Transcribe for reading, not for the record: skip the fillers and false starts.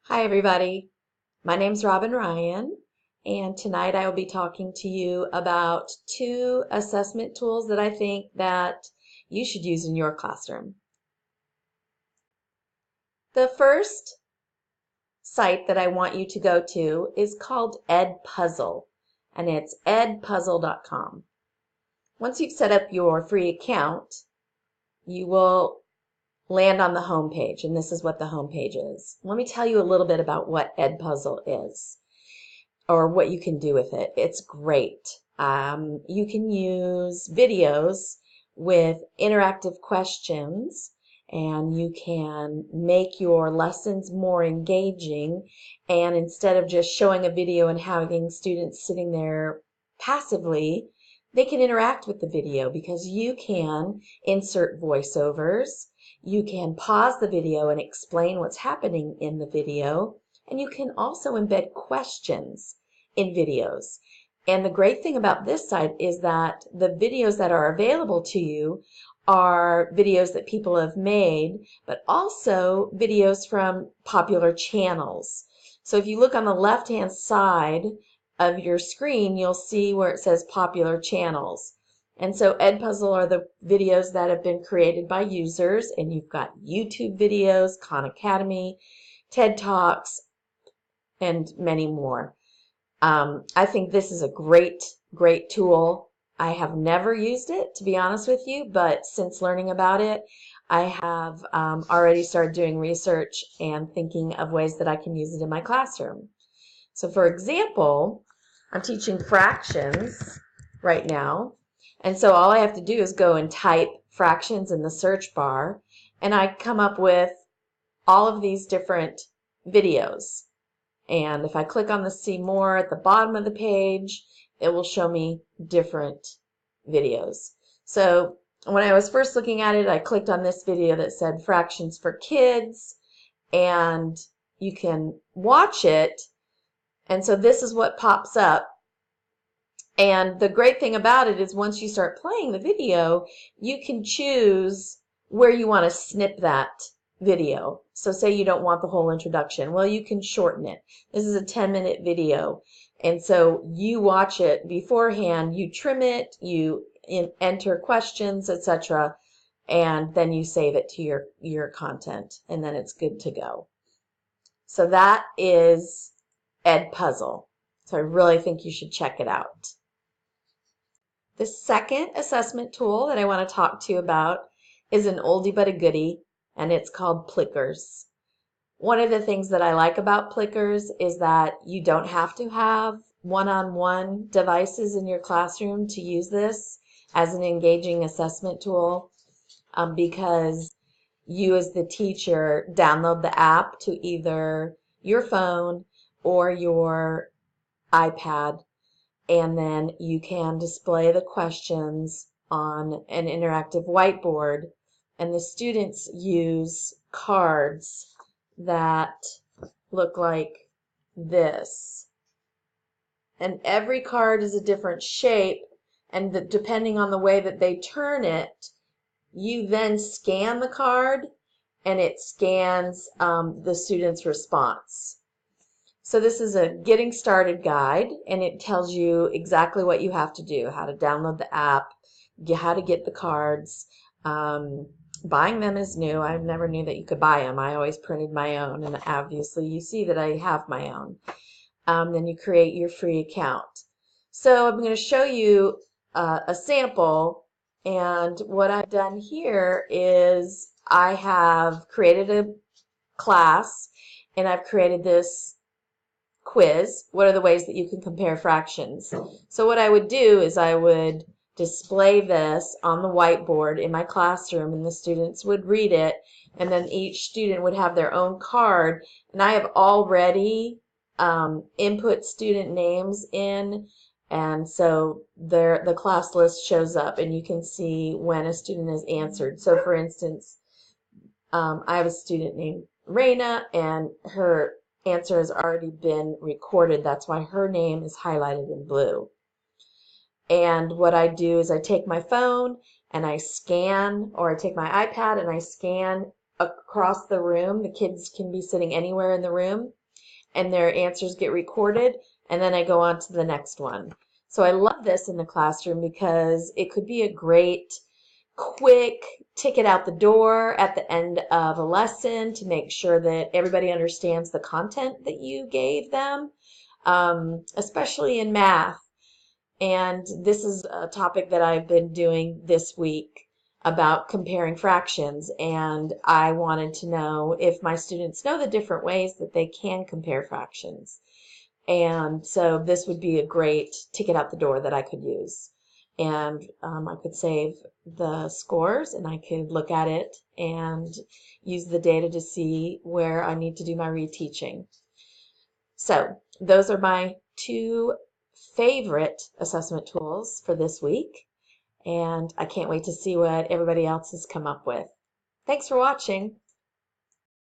Hi everybody, my name's Robin Ryan, and tonight I will be talking to you about two assessment tools that I think that you should use in your classroom. The first site that I want you to go to is called EdPuzzle, and it's edpuzzle.com. Once you've set up your free account, you will land on the home page, and this is what the home page is. Let me tell you a little bit about what EdPuzzle is, or what you can do with it. It's great. You can use videos with interactive questions, and you can make your lessons more engaging, and instead of just showing a video and having students sitting there passively, they can interact with the video because you can insert voiceovers, you can pause the video and explain what's happening in the video, and you can also embed questions in videos. And the great thing about this site is that the videos that are available to you are videos that people have made, but also videos from popular channels. So if you look on the left-hand side of your screen, you'll see where it says popular channels. And so EdPuzzle are the videos that have been created by users, and you've got YouTube videos, Khan Academy, TED Talks, and many more. I think this is a great tool. I have never used it, to be honest with you, but since learning about it, I have already started doing research and thinking of ways that I can use it in my classroom. So for example, I'm teaching fractions right now, and so all I have to do is go and type fractions in the search bar, and I come up with all of these different videos. And if I click on the see more at the bottom of the page, it will show me different videos. So when I was first looking at it, I clicked on this video that said fractions for kids, and you can watch it. And so this is what pops up. And the great thing about it is once you start playing the video, you can choose where you want to snip that video. So say you don't want the whole introduction. Well, you can shorten it. This is a 10-minute video. And so you watch it beforehand, you trim it, you enter questions, etc., and then you save it to your content, and then it's good to go. So that is EdPuzzle. So I really think you should check it out. The second assessment tool that I want to talk to you about is an oldie but a goodie, and it's called Plickers. One of the things that I like about Plickers is that you don't have to have one-on-one devices in your classroom to use this as an engaging assessment tool, because you as the teacher download the app to either your phone or your iPad, and then you can display the questions on an interactive whiteboard, and the students use cards that look like this. And every card is a different shape, and depending on the way that they turn it, you then scan the card, and it scans the student's response. So this is a getting started guide, and it tells you exactly what you have to do, how to download the app, how to get the cards. Buying them is new. I never knew that you could buy them. I always printed my own, and obviously you see that I have my own. Then you create your free account. So I'm going to show you a sample, and what I've done here is I have created a class, and I've created this quiz. What are the ways that you can compare fractions? So what I would do is I would display this on the whiteboard in my classroom, and the students would read it, and then each student would have their own card, and I have already input student names in, and so the class list shows up, and you can see when a student has answered. So for instance, I have a student named Raina, and her answer has already been recorded. That's why her name is highlighted in blue. And what I do is I take my phone and I scan, or I take my iPad and I scan across the room. The kids can be sitting anywhere in the room, and their answers get recorded, and then I go on to the next one. So I love this in the classroom because it could be a great quick ticket out the door at the end of a lesson to make sure that everybody understands the content that you gave them, especially in math. And this is a topic that I've been doing this week about comparing fractions, and I wanted to know if my students know the different ways that they can compare fractions. And so this would be a great ticket out the door that I could use. And I could save the scores, and I could look at it and use the data to see where I need to do my reteaching. So those are my two favorite assessment tools for this week, and I can't wait to see what everybody else has come up with. Thanks for watching.